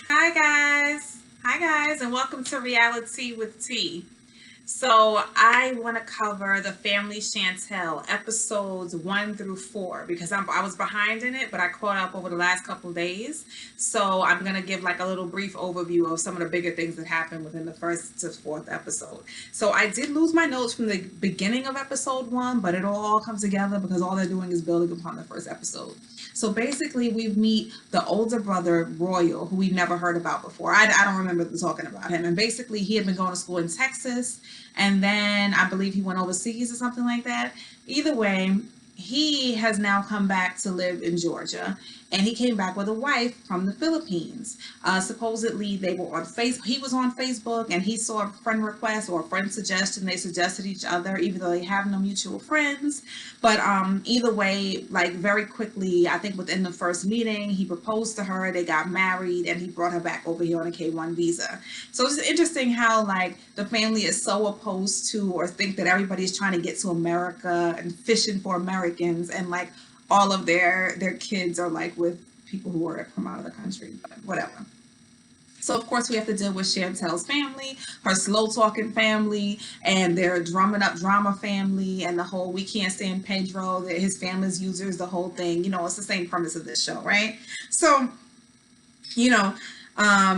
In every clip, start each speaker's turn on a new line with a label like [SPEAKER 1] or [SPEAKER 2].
[SPEAKER 1] Hi guys. Hi guys, and welcome to Reality with T. So I want to cover the Family Chantel episodes 1 through 4 because I was behind in it, but I caught up over the last couple days. So I'm gonna give like a little brief overview of some of the bigger things that happened within the first to fourth episode. So I did lose my notes from the beginning of episode 1, but it all comes together because all they're doing is building upon the first episode. So basically, we meet the older brother, Royal, who we've never heard about before. I don't remember talking about him. And basically, he had been going to school in Texas, and then I believe he went overseas or something like that. Either way, he has now come back to live in Georgia, and he came back with a wife from the Philippines. Supposedly, they were on Facebook. He was on Facebook, and he saw a friend request or a friend suggestion. They suggested each other, even though they have no mutual friends. But either way, like very quickly, I think within the first meeting, he proposed to her. They got married, and he brought her back over here on a K-1 visa. So it's interesting how like the family is so opposed to or think that everybody's trying to get to America and fishing for Americans, and like all of their kids are like with people who are from out of the country, but whatever. So of course we have to deal with Chantel's family, her slow talking family, and their drumming up drama family, and the whole we can't stand Pedro, that his family's users, the whole thing. It's the same premise of this show, right? So you know,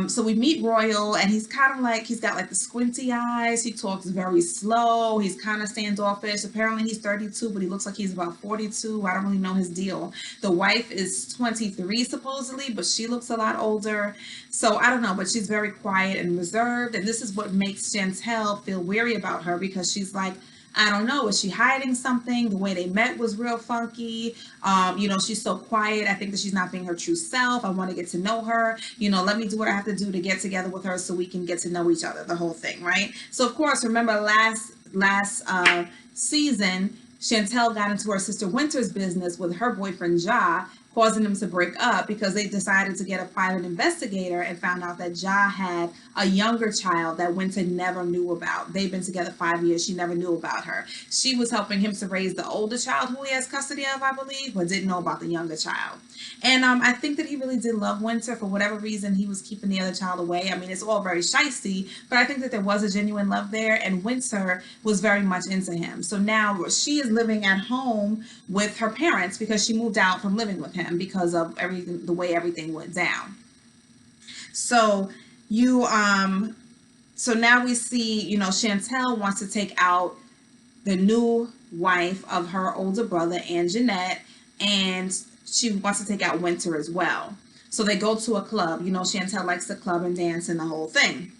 [SPEAKER 1] so we meet Royal, and he's kind of like he's got like the squinty eyes. He talks very slow. He's kind of standoffish. Apparently, he's 32, but he looks like he's about 42. I don't really know his deal. The wife is 23 supposedly, but she looks a lot older. So I don't know, but she's very quiet and reserved, and this is what makes Chantel feel weary about her because she's like, I don't know. Is she hiding something? The way they met was real funky. She's so quiet. I think that she's not being her true self. I want to get to know her. Let me do what I have to do to get together with her so we can get to know each other. The whole thing, right? So of course, remember last season, Chantel got into her sister Winter's business with her boyfriend Ja, causing them to break up because they decided to get a private investigator and found out that Ja had a younger child that Winter never knew about. They've been together 5 years. She never knew about her. She was helping him to raise the older child who he has custody of, I believe, but didn't know about the younger child. And I think that he really did love Winter. For whatever reason, he was keeping the other child away. I mean, it's all very shisty, but I think that there was a genuine love there, and Winter was very much into him. So now she is living at home with her parents because she moved out from living with him because of everything, the way everything went down. So you so now we see, Chantel wants to take out the new wife of her older brother, Anjanette, and she wants to take out Winter as well. So they go to a club. Chantel likes the club and dance and the whole thing.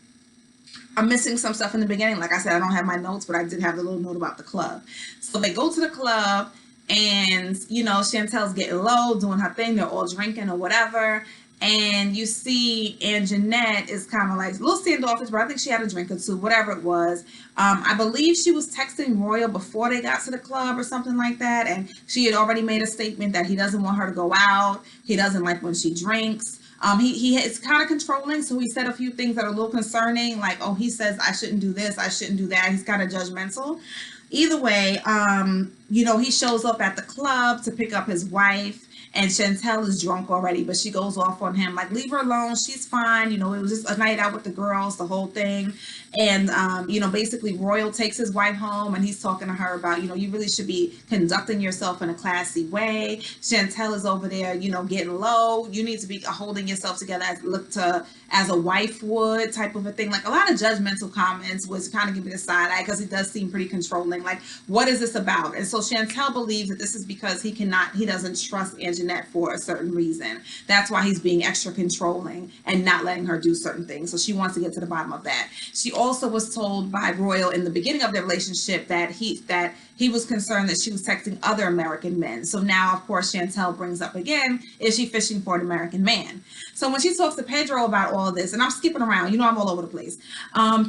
[SPEAKER 1] I'm missing some stuff in the beginning. Like I said, I don't have my notes, but I did have the little note about the club. So they go to the club, and Chantel's getting low, doing her thing. They're all drinking or whatever. And you see Anjanette is kind of like a little standoffish, but I think she had a drink or two, whatever it was. I believe she was texting Royal before they got to the club or something like that, and she had already made a statement that he doesn't want her to go out. He doesn't like when she drinks. He is kind of controlling, so he said a few things that are a little concerning, like, oh, he says I shouldn't do this, I shouldn't do that. He's kind of judgmental. Either way, he shows up at the club to pick up his wife, and Chantel is drunk already, but she goes off on him, like, leave her alone, she's fine. It was just a night out with the girls, the whole thing. And basically Royal takes his wife home, and he's talking to her about, you really should be conducting yourself in a classy way. Chantel is over there, getting low. You need to be holding yourself together as a wife would, type of a thing. Like a lot of judgmental comments, was kind of giving a side eye because he does seem pretty controlling. Like, what is this about? And so Chantel believes that this is because he doesn't trust Anjanette for a certain reason. That's why he's being extra controlling and not letting her do certain things. So she wants to get to the bottom of that. She also was told by Royal in the beginning of their relationship that he was concerned that she was texting other American men. So now, of course, Chantel brings up again, is she fishing for an American man? So when she talks to Pedro about all of this, and I'm skipping around, I'm all over the place.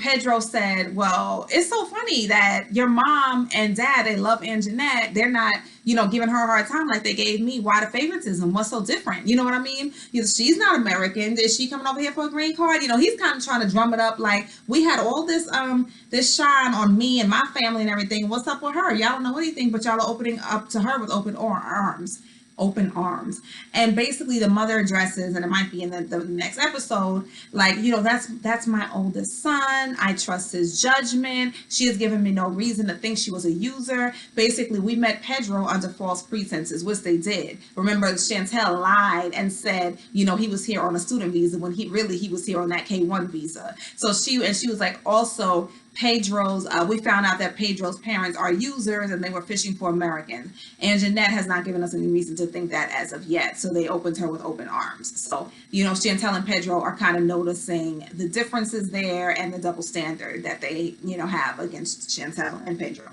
[SPEAKER 1] Pedro said, well, it's so funny that your mom and dad, they love Anjanette. They're not, giving her a hard time like they gave me. Why the favoritism? What's so different? You know what I mean? She's not American. Is she coming over here for a green card? He's kind of trying to drum it up like, we had all this shine on me and my family and everything. What's up with her? Y'all don't know anything, but y'all are opening up to her with open arms. open arms. And basically the mother addresses, and it might be in the next episode, like, that's my oldest son. I trust his judgment. She has given me no reason to think she was a user. Basically, we met Pedro under false pretenses, which they did. Remember, Chantel lied and said, he was here on a student visa when he was here on that K1 visa. So she was like, also, Pedro's, we found out that Pedro's parents are users and they were fishing for Americans. And Jeanette has not given us any reason to think that as of yet. So they opened her with open arms. So, Chantel and Pedro are kind of noticing the differences there and the double standard that they, have against Chantel and Pedro.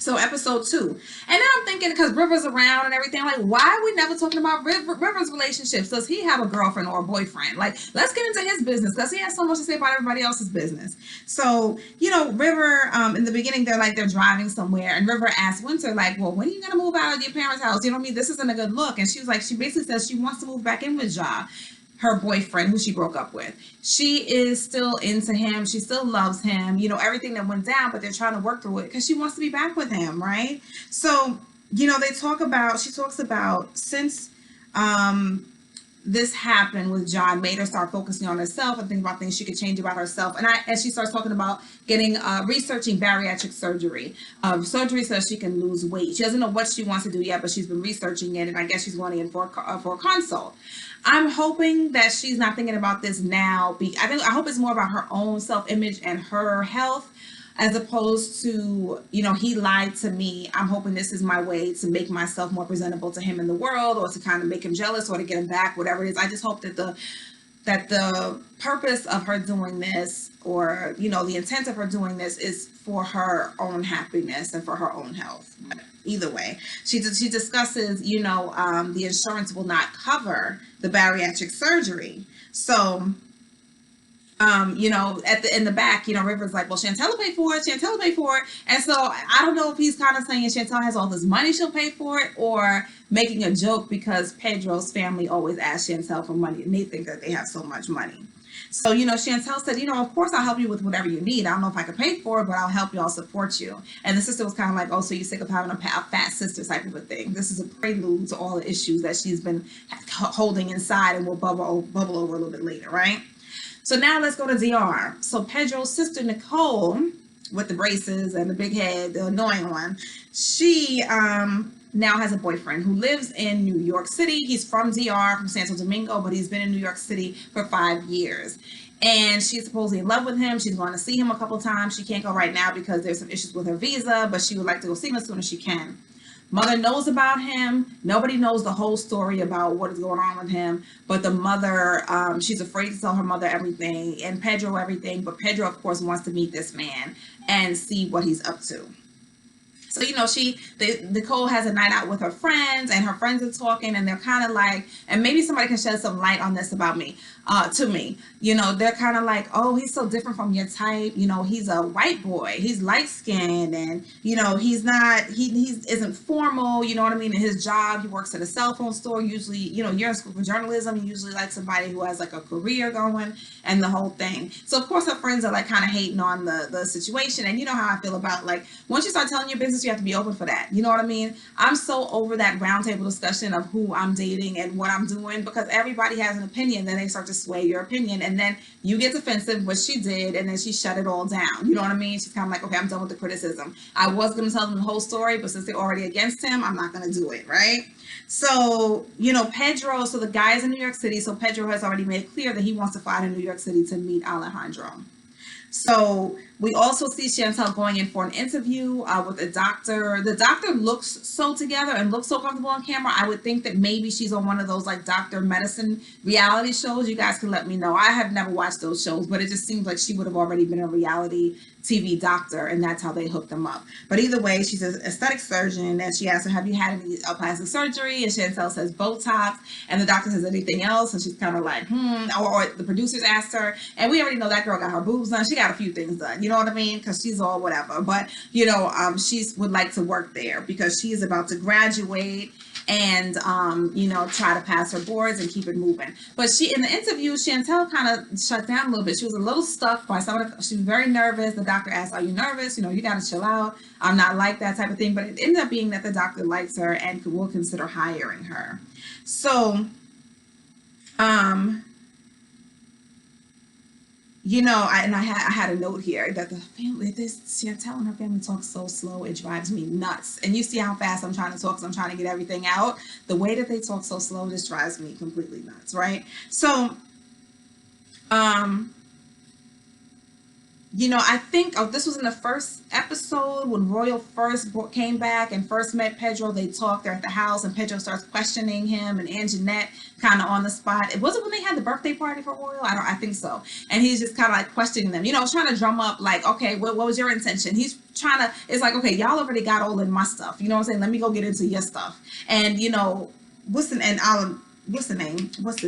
[SPEAKER 1] So episode 2. And then I'm thinking, because River's around and everything, like, why are we never talking about River's relationships? Does he have a girlfriend or a boyfriend? Like, let's get into his business, because he has so much to say about everybody else's business. So, River, in the beginning, they're driving somewhere, and River asks Winter, like, well, when are you going to move out of your parents' house? This isn't a good look. And she was like, she basically says she wants to move back in with Ja, her boyfriend, who she broke up with. She is still into him. She still loves him. Everything that went down, but they're trying to work through it because she wants to be back with him, right? So, she talks about since this happened with John, made her start focusing on herself and thinking about things she could change about herself. And she starts talking about researching bariatric surgery so she can lose weight. She doesn't know what she wants to do yet, but she's been researching it, and I guess she's going in for a consult. I'm hoping that she's not thinking about this now. I hope it's more about her own self-image and her health, as opposed to, he lied to me. I'm hoping this is my way to make myself more presentable to him in the world, or to kind of make him jealous, or to get him back, whatever it is. I just hope that the purpose of her doing this, or, the intent of her doing this, is for her own happiness and for her own health. Either way, she discusses, the insurance will not cover the bariatric surgery. So, in the back, River's like, well, Chantel will pay for it. And so I don't know if he's kind of saying Chantel has all this money, she'll pay for it, or making a joke because Pedro's family always asks Chantel for money and they think that they have so much money. So, Chantel said, of course I'll help you with whatever you need. I don't know if I can pay for it, but I'll help you. I'll support you. And the sister was kind of like, oh, so you're sick of having a fat sister type of a thing. This is a prelude to all the issues that she's been holding inside and will bubble over a little bit later, right? So now let's go to DR. So Pedro's sister, Nicole, with the braces and the big head, the annoying one, she now has a boyfriend who lives in New York City. He's from DR, from Santo Domingo, but he's been in New York City for 5 years. And she's supposedly in love with him. She's going to see him a couple times. She can't go right now because there's some issues with her visa, but she would like to go see him as soon as she can. Mother knows about him. Nobody knows the whole story about what is going on with him. But the mother, she's afraid to tell her mother everything, and Pedro everything. But Pedro, of course, wants to meet this man and see what he's up to. So, Nicole has a night out with her friends, and her friends are talking, and they're kind of like, and maybe somebody can shed some light on this about me, to me. They're kind of like, oh, he's so different from your type. He's a white boy. He's light skinned, and, he's not, he isn't formal. You know what I mean? In his job, he works at a cell phone store. Usually, you're in school for journalism. You usually like somebody who has like a career going and the whole thing. So, of course, her friends are like kind of hating on the situation. And you know how I feel about, like, once you start telling your business, you have to be open for that. You know what I mean? I'm so over that roundtable discussion of who I'm dating and what I'm doing, because everybody has an opinion. Then they start to sway your opinion, and then you get defensive, which she did, and then she shut it all down. You know what I mean? She's kind of like, okay, I'm done with the criticism. I was going to tell them the whole story, but since they're already against him, I'm not going to do it, right? So, Pedro, so the guy is in New York City, so Pedro has already made it clear that he wants to fly to New York City to meet Alejandro. So we also see Chantel going in for an interview with a doctor. The doctor looks so together and looks so comfortable on camera. I would think that maybe she's on one of those like doctor medicine reality shows. You guys can let me know. I have never watched those shows, but it just seems like she would have already been a reality TV doctor, and that's how they hooked them up. But either way, she's an aesthetic surgeon, and she asks her, have you had any plastic surgery? And Chantel says Botox, and the doctor says anything else, and she's kind of like, or the producers asked her, and we already know that girl got her boobs done. She got a few things done, you know what I mean? Because she's all whatever. But, she would like to work there because she's about to graduate, and try to pass her boards and keep it moving. But she, in the interview, Chantel kind of shut down a little bit. She was a little stuck by some of the, she was very nervous. The doctor asked, "Are you nervous? You got to chill out. I'm not like that," type of thing. But it ended up being that the doctor likes her and will consider hiring her. So, I had a note here that the family, this Chantel and her family talk so slow, it drives me nuts. And you see how fast I'm trying to talk, because I'm trying to get everything out. The way that they talk so slow just drives me completely nuts, right? So, I think this was in the first episode when Royal first came back and first met Pedro. They talked, they're at the house, and Pedro starts questioning him, and Anjanette kind of on the spot. It wasn't when they had the birthday party for Royal. I think so. And he's just kind of like questioning them, trying to drum up like, okay, what was your intention? He's trying to, it's like, okay, y'all already got all in my stuff. You know what I'm saying? Let me go get into your stuff. And what's the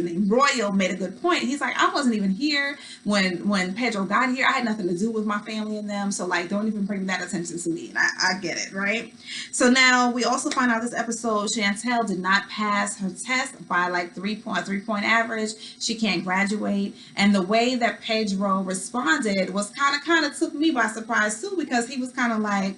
[SPEAKER 1] name? Royal made a good point. He's like, I wasn't even here when Pedro got here. I had nothing to do with my family and them. So like, don't even bring that attention to me. And I get it, right? So now we also find out this episode, Chantel did not pass her test by like 3-point average. She can't graduate. And the way that Pedro responded was kind of took me by surprise too, because he was kind of like,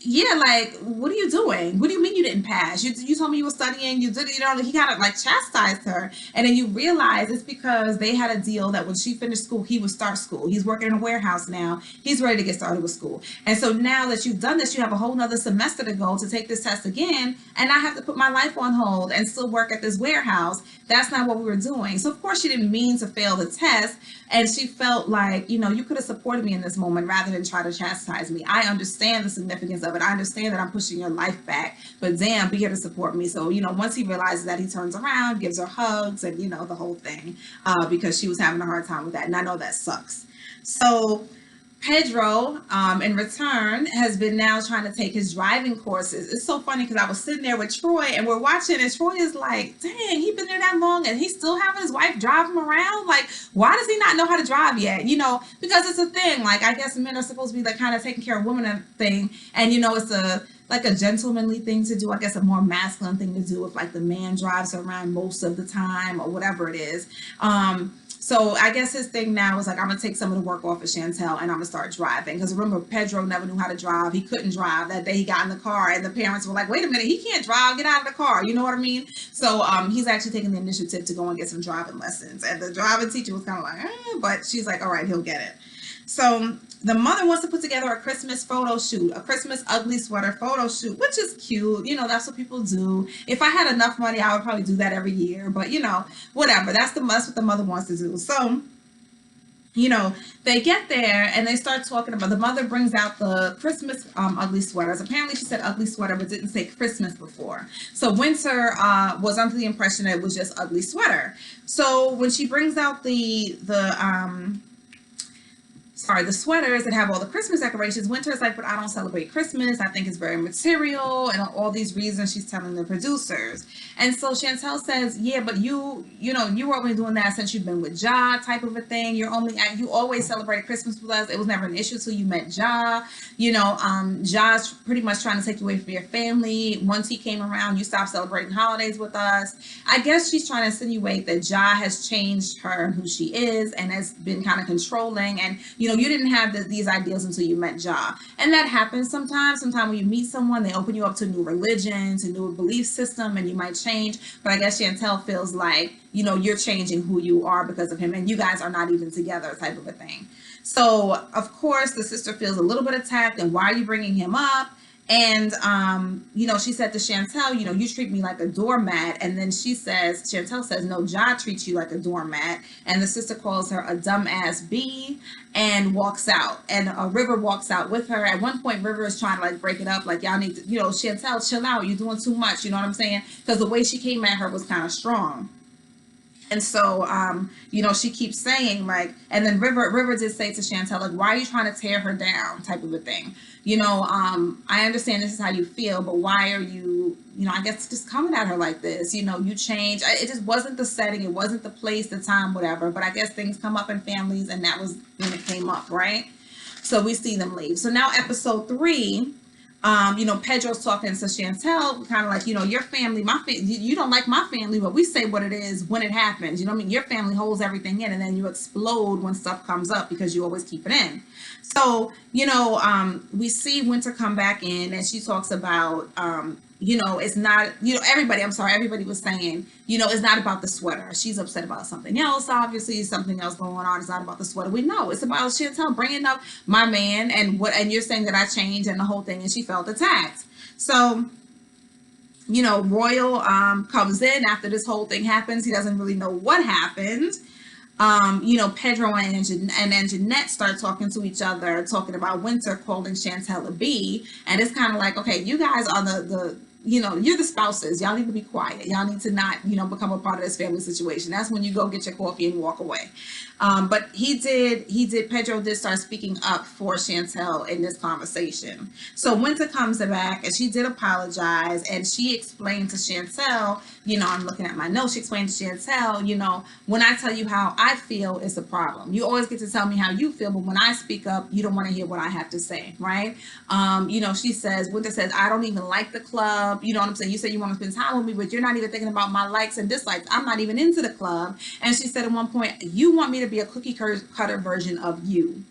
[SPEAKER 1] yeah, like, what are you doing? What do you mean you didn't pass? You told me you were studying. You did, he kind of like chastised her. And then you realize it's because they had a deal that when she finished school, he would start school. He's working in a warehouse now. He's ready to get started with school. And so now that you've done this, you have a whole nother semester to go to take this test again. And I have to put my life on hold and still work at this warehouse. That's not what we were doing. So of course she didn't mean to fail the test. And she felt like, you could have supported me in this moment rather than try to chastise me. I understand the significance of it. I understand that I'm pushing your life back, but damn, be here to support me. So, once he realizes that, he turns around, gives her hugs, and, the whole thing, because she was having a hard time with that. And I know that sucks. So Pedro, in return, has been now trying to take his driving courses. It's so funny because I was sitting there with Troy and we're watching, and Troy is like, dang, he's been there that long and he's still having his wife drive him around. Like, why does he not know how to drive yet? Because it's a thing. Like, I guess men are supposed to be like kind of taking care of women thing. And, it's a gentlemanly thing to do. I guess a more masculine thing to do if like the man drives around most of the time or whatever it is. So I guess his thing now is like, I'm going to take some of the work off of Chantel and I'm going to start driving. Because remember, Pedro never knew how to drive. He couldn't drive. That day he got in the car and the parents were like, wait a minute, he can't drive. Get out of the car. You know what I mean? So he's actually taking the initiative to go and get some driving lessons. And the driving teacher was kind of like, but she's like, all right, he'll get it. So the mother wants to put together a Christmas photo shoot, a Christmas ugly sweater photo shoot, which is cute. That's what people do. If I had enough money, I would probably do that every year. But, whatever. That's what the mother wants to do. So, they get there and they start talking about, the mother brings out the Christmas ugly sweaters. Apparently she said ugly sweater, but didn't say Christmas before. So Winter was under the impression that it was just ugly sweater. So when she brings out the sweaters that have all the Christmas decorations, Winter is like, but I don't celebrate Christmas. I think it's very material, and all these reasons she's telling the producers. And so Chantel says, yeah, but you were only doing that since you've been with Ja, type of a thing. You always celebrate Christmas with us. It was never an issue till you met Ja. Ja's pretty much trying to take you away from your family. Once he came around, you stopped celebrating holidays with us. I guess she's trying to insinuate that Ja has changed her and who she is and has been kind of controlling. And, you didn't have these ideals until you met Ja. And that happens sometimes. Sometimes when you meet someone, they open you up to new religions, a new belief system, and you might change. But I guess Chantel feels like, you're changing who you are because of him, and you guys are not even together, type of a thing. So, of course, the sister feels a little bit attacked, and why are you bringing him up? And, she said to Chantel, you treat me like a doormat. And then Chantel says, no, Ja treats you like a doormat. And the sister calls her a dumbass bee and walks out. And River walks out with her. At one point, River is trying to like break it up. Like, y'all need to, Chantel, chill out. You're doing too much. You know what I'm saying? Because the way she came at her was kind of strong. And so, she keeps saying like, and then River did say to Chantel, like, why are you trying to tear her down, type of a thing. I understand this is how you feel, but why are you, I guess just coming at her like this? You change. It just wasn't the setting. It wasn't the place, the time, whatever. But I guess things come up in families, and that was when it came up, right? So we see them leave. So now episode 3, Pedro's talking to Chantel, kind of like, your family, you don't like my family, but we say what it is when it happens. You know what I mean? Your family holds everything in, and then you explode when stuff comes up because you always keep it in. So, we see Winter come back in, and she talks about, it's not, everybody was saying, it's not about the sweater. She's upset about something else. Obviously, something else going on. It's not about the sweater. We know it's about Chantel bringing up my man and you're saying that I changed and the whole thing, and she felt attacked. So, Royal comes in after this whole thing happens. He doesn't really know what happened. Pedro and Jeanette start talking to each other, talking about Winter calling Chantel a B. And it's kind of like, okay, you guys are you're the spouses. Y'all need to be quiet. Y'all need to not, become a part of this family situation. That's when you go get your coffee and walk away. But Pedro did start speaking up for Chantel in this conversation. So Winter comes back and she did apologize, and she explained to Chantel, I'm looking at my notes. She explained to Chantel, when I tell you how I feel, it's a problem. You always get to tell me how you feel, but when I speak up, you don't want to hear what I have to say, right? Winter says, I don't even like the club. You know what I'm saying? You say you want to spend time with me, but you're not even thinking about my likes and dislikes. I'm not even into the club. And she said at one point, you want me to be a cookie cutter version of you.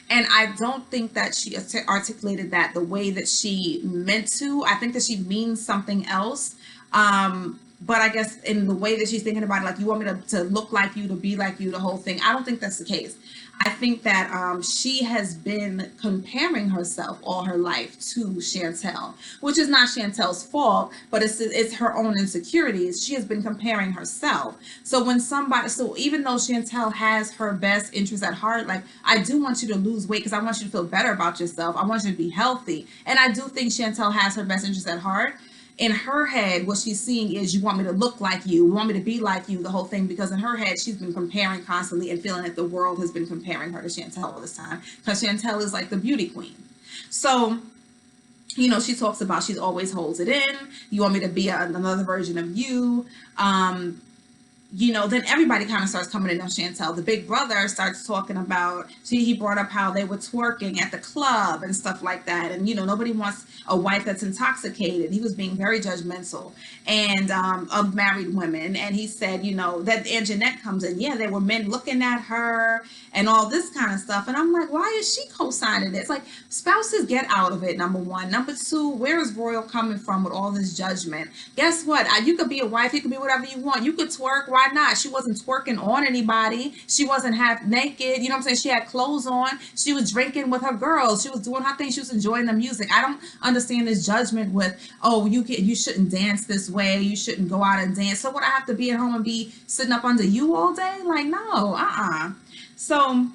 [SPEAKER 1] And I don't think that she articulated that the way that she meant to. I think that she means something else. But I guess in the way that she's thinking about it, like, you want me to look like you, to be like you, the whole thing. I don't think that's the case. I think that she has been comparing herself all her life to Chantel, which is not Chantel's fault, but it's her own insecurities. She has been comparing herself. So even though Chantel has her best interest at heart, like, I do want you to lose weight because I want you to feel better about yourself. I want you to be healthy. And I do think Chantel has her best interest at heart. In her head, what she's seeing is, you want me to look like you want me to be like you, the whole thing, because in her head, she's been comparing constantly and feeling that the world has been comparing her to Chantel all this time, because Chantel is like the beauty queen. So, she talks about she always holds it in. You want me to be another version of you. Then everybody kind of starts coming in on Chantel. The big brother starts talking about, he brought up how they were twerking at the club and stuff like that. And, nobody wants a wife that's intoxicated. He was being very judgmental and of married women. And he said, that Aunt Jeanette comes in. Yeah, there were men looking at her and all this kind of stuff. And I'm like, why is she co-signing this? Like, spouses, get out of it, number one. Number two, where is Royal coming from with all this judgment? Guess what? You could be a wife. You could be whatever you want. You could twerk. Why not? She wasn't twerking on anybody. She wasn't half naked. You know what I'm saying? She had clothes on. She was drinking with her girls. She was doing her thing. She was enjoying the music. I don't understand this judgment with, oh, you shouldn't dance this way. You shouldn't go out and dance. So what, I have to be at home and be sitting up under you all day? Like, no, So,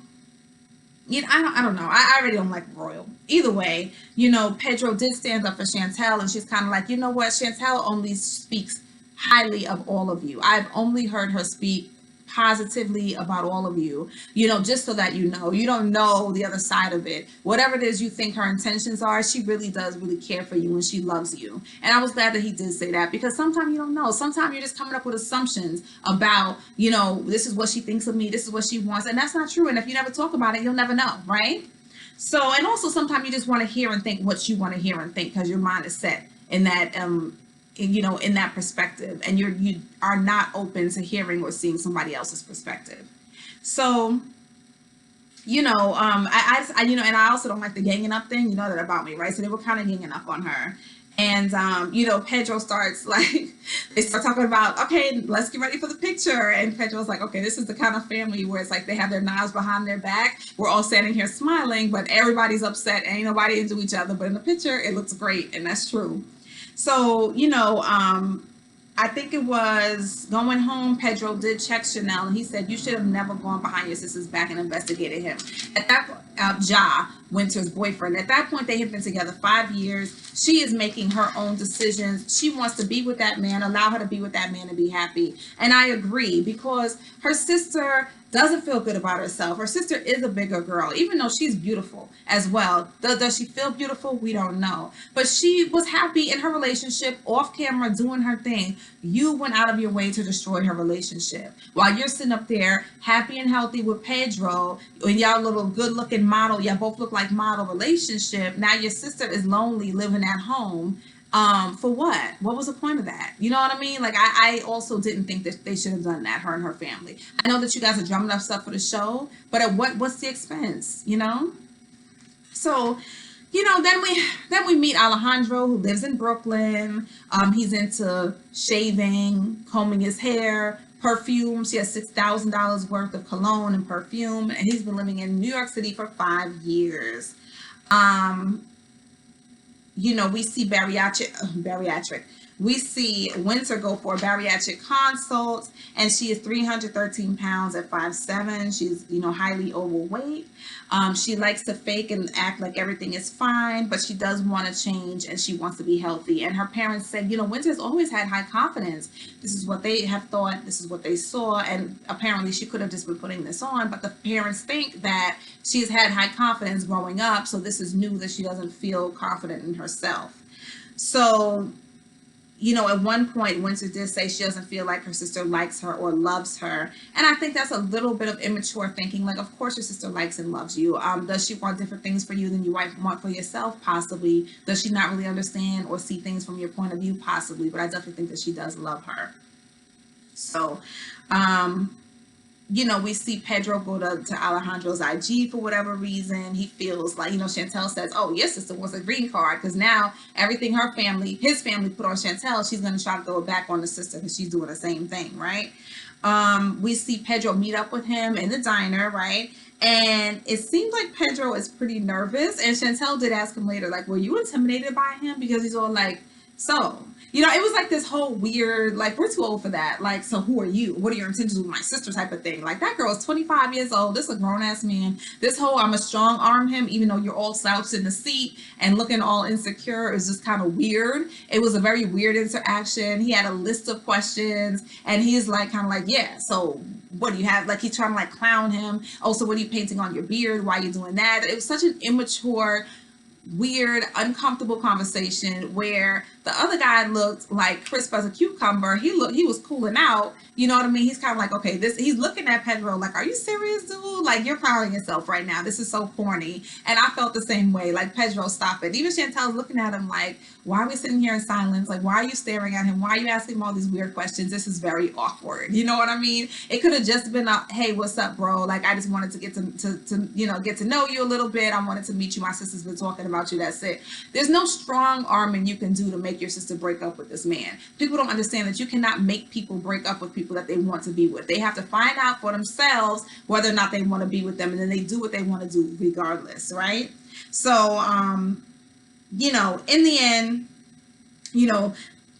[SPEAKER 1] I don't know. I really don't like Royal. Either way, Pedro did stand up for Chantel, and she's kind of like, you know what? Chantel only speaks highly of all of you. I've only heard her speak positively about all of you, just so that you don't know the other side of it. Whatever it is you think her intentions are, she really does really care for you and she loves you. And I was glad that he did say that, because sometimes you don't know. Sometimes you're just coming up with assumptions about, this is what she thinks of me, this is what she wants, and that's not true. And if you never talk about it, you'll never know, right? So, and also sometimes you just want to hear and think what you want to hear and think, because your mind is set in that in that perspective, and you are not open to hearing or seeing somebody else's perspective. So, and I also don't like the ganging up thing. You know that about me, right? So they were kind of ganging up on her. And, Pedro starts they start talking about, okay, let's get ready for the picture. And Pedro's like, okay, this is the kind of family where it's like they have their knives behind their back. We're all standing here smiling, but everybody's upset. Ain't nobody into each other. But in the picture, it looks great. And that's true. So, I think it was going home, Pedro did check Chanel, and he said, you should have never gone behind your sister's back and investigated him. At that point, Winter's boyfriend, at that point, they had been together 5 years. She is making her own decisions. She wants to be with that man, allow her to be with that man and be happy. And I agree, because her sister doesn't feel good about herself. Her sister is a bigger girl, even though she's beautiful as well. Does she feel beautiful? We don't know. But she was happy in her relationship, off camera, doing her thing. You went out of your way to destroy her relationship. While you're sitting up there happy and healthy with Pedro, and y'all little good looking model, y'all both look like model relationship. Now your sister is lonely living at home. For what was the point of that? You know what I mean? Like, I also didn't think that they should have done that, her and her family. I know that you guys are drumming up stuff for the show, but at what's the expense, you know? So, then we meet Alejandro, who lives in Brooklyn. He's into shaving, combing his hair, perfume. She has $6,000 worth of cologne and perfume, and he's been living in New York City for 5 years. We see bariatric. We see Winter go for a bariatric consult, and she is 313 pounds at 5'7". She's, highly overweight. She likes to fake and act like everything is fine, but she does want to change and she wants to be healthy. And her parents said, Winter's always had high confidence. This is what they have thought. This is what they saw. And apparently she could have just been putting this on, but the parents think that she's had high confidence growing up. So this is new, that she doesn't feel confident in herself. So, at one point, Winter did say she doesn't feel like her sister likes her or loves her. And I think that's a little bit of immature thinking. Like, of course your sister likes and loves you. Does she want different things for you than you might want for yourself? Possibly. Does she not really understand or see things from your point of view? Possibly. But I definitely think that she does love her. So, we see Pedro go to Alejandro's IG for whatever reason. He feels like, Chantel says, oh, your sister wants a green card, because now everything his family put on Chantel, she's going to try to throw it back on the sister because she's doing the same thing, right? We see Pedro meet up with him in the diner, right? And it seems like Pedro is pretty nervous. And Chantel did ask him later, like, were you intimidated by him? Because he's all like, so... it was like this whole weird, like, we're too old for that. Like, so who are you? What are your intentions with my sister type of thing? Like, that girl is 25 years old. This is a grown-ass man. This whole I'm a strong arm him, even though you're all slouched in the seat and looking all insecure, is just kind of weird. It was a very weird interaction. He had a list of questions, and he's like, kind of like, yeah, so what do you have? Like, he's trying to, like, clown him. Oh, so what are you painting on your beard? Why are you doing that? It was such an immature, weird, uncomfortable conversation where the other guy looked like crisp as a cucumber. He was cooling out. You know what I mean? He's kind of like, okay, he's looking at Pedro like, are you serious, dude? Like, you're powering yourself right now. This is so corny. And I felt the same way. Like, Pedro, stop it. Even Chantel's looking at him like, why are we sitting here in silence? Like, why are you staring at him? Why are you asking him all these weird questions? This is very awkward. You know what I mean? It could have just been a, hey, what's up, bro? Like, I just wanted to get to get to know you a little bit. I wanted to meet you. My sister's been talking about you. That's it. There's no strong arming you can do to make your sister break up with this man. People don't understand that you cannot make people break up with people that they want to be with. They have to find out for themselves whether or not they want to be with them, and then they do what they want to do regardless, right? So, in the end,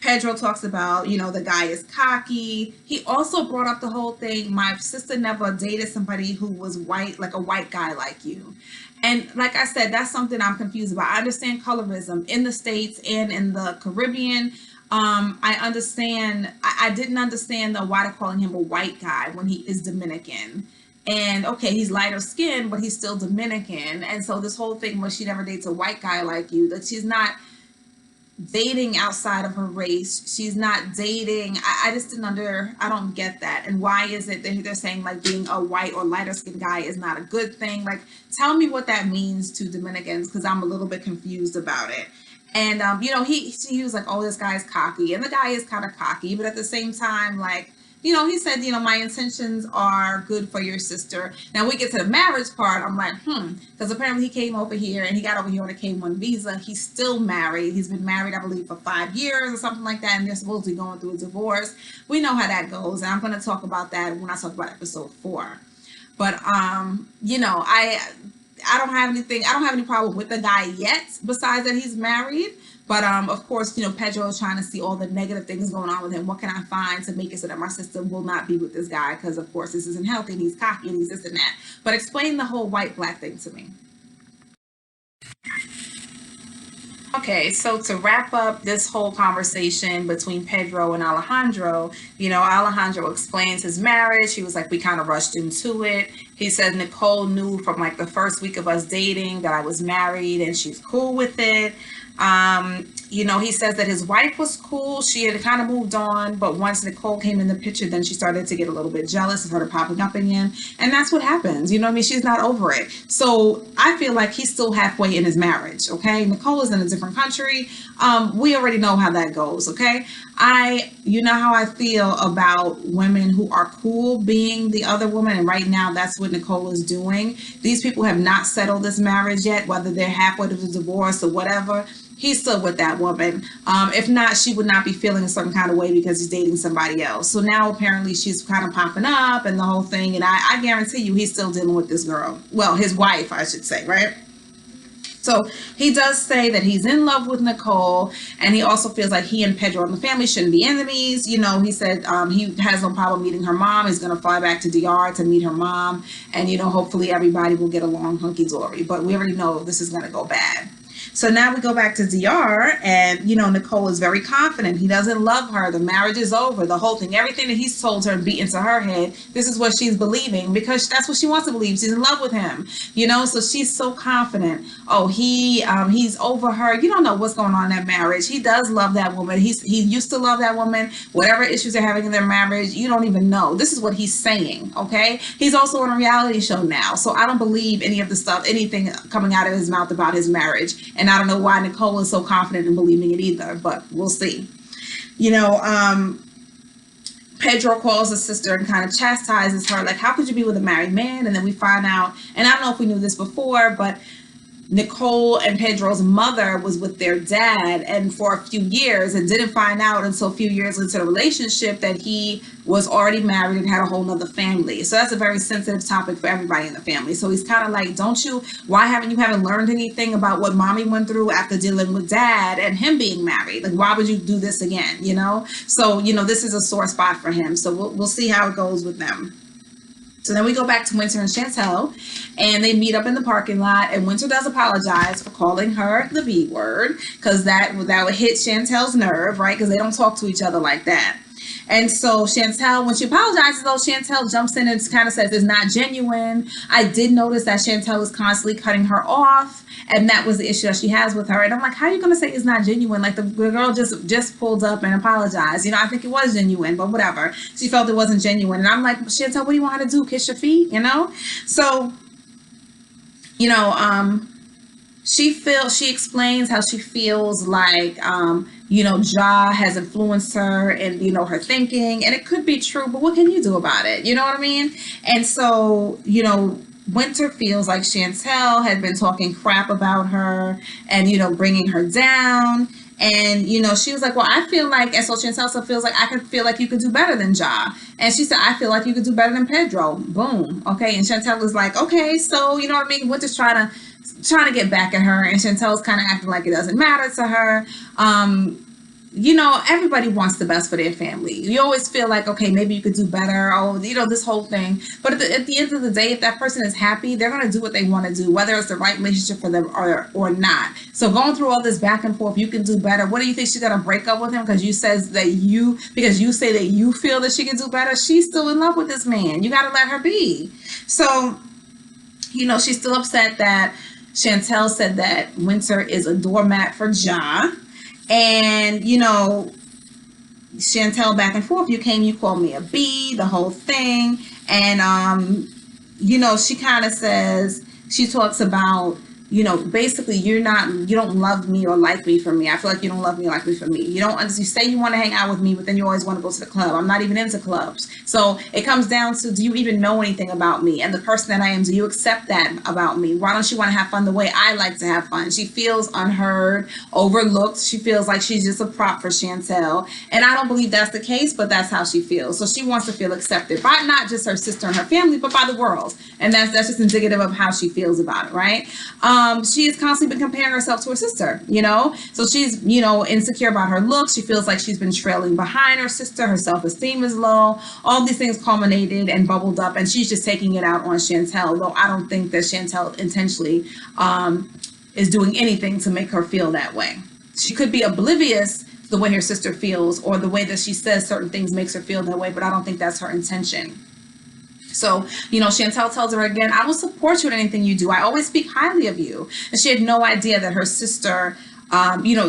[SPEAKER 1] Pedro talks about, the guy is cocky. He also brought up the whole thing, my sister never dated somebody who was white, like a white guy like you. And like I said, that's something I'm confused about. I understand colorism in the States and in the Caribbean. I understand. I didn't understand why they're calling him a white guy when he is Dominican. And okay, he's lighter skinned, but he's still Dominican. And so this whole thing where she never dates a white guy like you, that she's not dating outside of her race. She's not dating. I just I don't get that. And why is it that they're saying like being a white or lighter skinned guy is not a good thing? Like, tell me what that means to Dominicans, because I'm a little bit confused about it. And, he was like, oh, this guy's cocky. And the guy is kind of cocky, but at the same time, like, he said, my intentions are good for your sister. Now we get to the marriage part. I'm like, because apparently he came over here and he got over here on a K-1 visa. He's still married. He's been married, I believe, for 5 years or something like that. And they're supposed to be going through a divorce. We know how that goes. And I'm going to talk about that when I talk about episode 4. But, I don't have anything. I don't have any problem with the guy yet, besides that he's married. But of course, Pedro is trying to see all the negative things going on with him. What can I find to make it so that my sister will not be with this guy? Because of course, this isn't healthy, and he's cocky, and he's this and that. But explain the whole white-black thing to me. Okay, so to wrap up this whole conversation between Pedro and Alejandro, Alejandro explains his marriage. He was like, we kind of rushed into it. He said Nicole knew from like the first week of us dating that I was married and she's cool with it. He says that his wife was cool. She had kind of moved on, but once Nicole came in the picture, then she started to get a little bit jealous and started popping up again. And that's what happens. You know what I mean? She's not over it. So I feel like he's still halfway in his marriage. Okay. Nicole is in a different country. We already know how that goes. Okay. You know how I feel about women who are cool being the other woman. And right now, that's what Nicole is doing. These people have not settled this marriage yet, whether they're halfway to the divorce or whatever. He's still with that woman. If not, she would not be feeling a certain kind of way because he's dating somebody else. So now apparently she's kind of popping up and the whole thing. And I guarantee you he's still dealing with this girl. Well, his wife, I should say, right? So he does say that he's in love with Nicole, and he also feels like he and Pedro and the family shouldn't be enemies. He said he has no problem meeting her mom. He's going to fly back to DR to meet her mom, and hopefully everybody will get along hunky-dory. But we already know this is going to go bad. So now we go back to DR, and Nicole is very confident. He doesn't love her. The marriage is over. The whole thing, everything that he's told her and beat into her head, this is what she's believing because that's what she wants to believe. She's in love with him, so she's so confident. Oh, he's over her. You don't know what's going on in that marriage. He does love that woman. He used to love that woman. Whatever issues they're having in their marriage, you don't even know. This is what he's saying. Okay. He's also on a reality show now, so I don't believe any of the stuff, anything coming out of his mouth about his marriage. And I don't know why Nicole is so confident in believing it either, but we'll see. Pedro calls his sister and kind of chastises her, like, how could you be with a married man? And then we find out, and I don't know if we knew this before, but Nicole and Pedro's mother was with their dad and for a few years and didn't find out until a few years into the relationship that he was already married and had a whole nother family. So that's a very sensitive topic for everybody in the family. So he's kind of like, why haven't you learned anything about what mommy went through after dealing with dad and him being married? Like, why would you do this again? So, this is a sore spot for him. So we'll see how it goes with them. So then we go back to Winter and Chantel, and they meet up in the parking lot, and Winter does apologize for calling her the B word, because that would hit Chantel's nerve, right? Because they don't talk to each other like that. And so Chantel, when she apologizes, though, Chantel jumps in and kind of says it's not genuine. I did notice that Chantel is constantly cutting her off, and that was the issue that she has with her. And I'm like, how are you going to say it's not genuine? Like, the girl just pulled up and apologized. I think it was genuine, but whatever. She felt it wasn't genuine. And I'm like, Chantel, what do you want her to do? Kiss your feet? So, she explains how she feels like, Ja has influenced her and, her thinking, and it could be true, but what can you do about it? You know what I mean? And so, Winter feels like Chantel had been talking crap about her and, bringing her down. And, she was like, well, I feel like, and so Chantel also feels like, I feel like you could do better than Ja. And she said, I feel like you could do better than Pedro. Boom. Okay. And Chantel was like, okay, so, you know what I mean? Winter's trying to get back at her, and Chantel's kind of acting like it doesn't matter to her. Everybody wants the best for their family. You always feel like, okay, maybe you could do better. Oh, this whole thing. But at the end of the day, if that person is happy, they're going to do what they want to do, whether it's the right relationship for them or not. So going through all this back and forth, you can do better. What do you think she's going to break up with him because you say that you feel that she can do better? She's still in love with this man. You got to let her be. So, she's still upset that Chantel said that Winter is a doormat for Ja. And, Chantel back and forth, you called me a B, the whole thing. And, she kind of says, she talks about, basically you don't love me or like me for me. I feel like you don't love me or like me for me. You say you want to hang out with me, but then you always want to go to the club. I'm not even into clubs. So it comes down to, do you even know anything about me and the person that I am? Do you accept that about me? Why don't you want to have fun the way I like to have fun? She feels unheard, overlooked. She feels like she's just a prop for Chantel. And I don't believe that's the case, but that's how she feels. So she wants to feel accepted by not just her sister and her family, but by the world. And that's just indicative of how she feels about it, right? She has constantly been comparing herself to her sister, so she's, insecure about her looks. She feels like she's been trailing behind her sister. Her self-esteem is low. All these things culminated and bubbled up, and she's just taking it out on Chantel, though I don't think that Chantel intentionally is doing anything to make her feel that way. She could be oblivious to the way her sister feels or the way that she says certain things makes her feel that way, but I don't think that's her intention. So, Chantel tells her again, I will support you in anything you do. I always speak highly of you. And she had no idea that her sister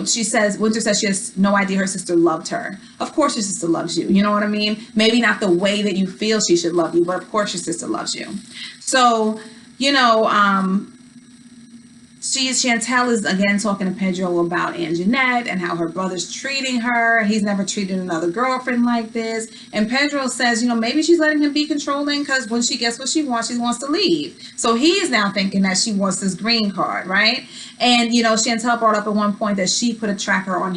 [SPEAKER 1] She says, Winter says she has no idea her sister loved her. Of course your sister loves you. You know what I mean? Maybe not the way that you feel she should love you, but of course your sister loves you. So, Chantel is again talking to Pedro about Anjanette and how her brother's treating her. He's never treated another girlfriend like this. And Pedro says, maybe she's letting him be controlling because when she gets what she wants to leave. So he is now thinking that she wants this green card, right? And, Chantel brought up at one point that she put a tracker on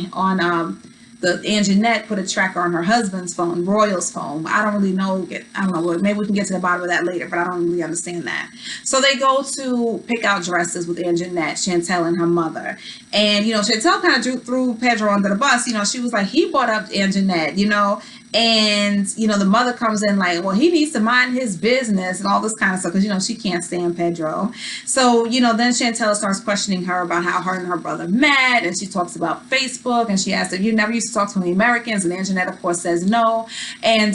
[SPEAKER 1] Anjanette put a tracker on her husband's phone, Royal's phone. I don't really know. I don't know. Maybe we can get to the bottom of that later, but I don't really understand that. So they go to pick out dresses with Anjanette, Chantel, and her mother. And, Chantel kind of threw Pedro under the bus. She was like, he brought up Anjanette, and, the mother comes in like, well, he needs to mind his business and all this kind of stuff because, she can't stand Pedro. So, then Chantel starts questioning her about how her and her brother met. And she talks about Facebook. And she asks if you never used to talk to any Americans. And Anjanette, of course, says no. And,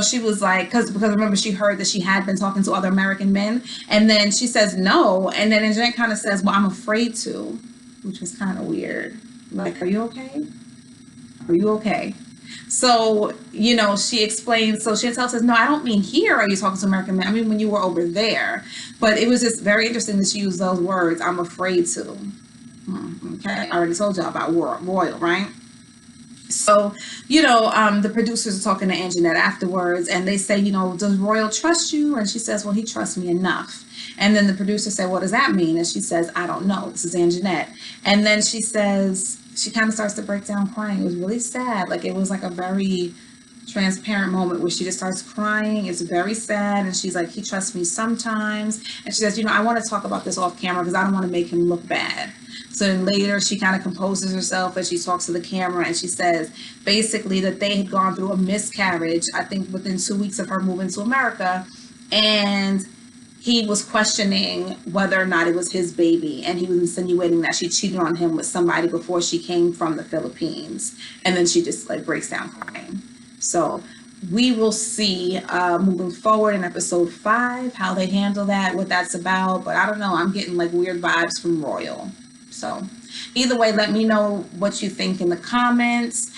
[SPEAKER 1] she was like, because remember, she heard that she had been talking to other American men. And then she says no. And then Anjanette kind of says, well, I'm afraid to, which was kind of weird. Like, are you okay? Are you okay? So, she explains, so Chantel says, no, I don't mean here are you talking to American men. I mean, when you were over there. But it was just very interesting that she used those words, I'm afraid to. Okay, I already told y'all about Royal, right? So, the producers are talking to Anjanette afterwards, and they say, does Royal trust you? And she says, well, he trusts me enough. And then the producer said, what does that mean? And she says, I don't know. This is Anjanette. And then she says, she kind of starts to break down crying. It was really sad. Like, it was like a very transparent moment where she just starts crying. It's very sad. And she's like, he trusts me sometimes. And she says, I want to talk about this off camera because I don't want to make him look bad. So then later she kind of composes herself and she talks to the camera and she says basically that they had gone through a miscarriage, I think within 2 weeks of her moving to America. And he was questioning whether or not it was his baby. And he was insinuating that she cheated on him with somebody before she came from the Philippines. And then she just like breaks down crying. So we will see moving forward in episode 5, how they handle that, what that's about. But I don't know. I'm getting like weird vibes from Royal. So either way, let me know what you think in the comments.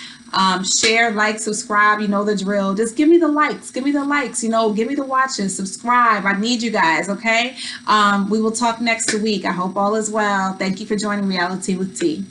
[SPEAKER 1] Share, like, subscribe. You know the drill. Just give me the likes. Give me the likes. Give me the watches. Subscribe. I need you guys. Okay. We will talk next week. I hope all is well. Thank you for joining Reality with T.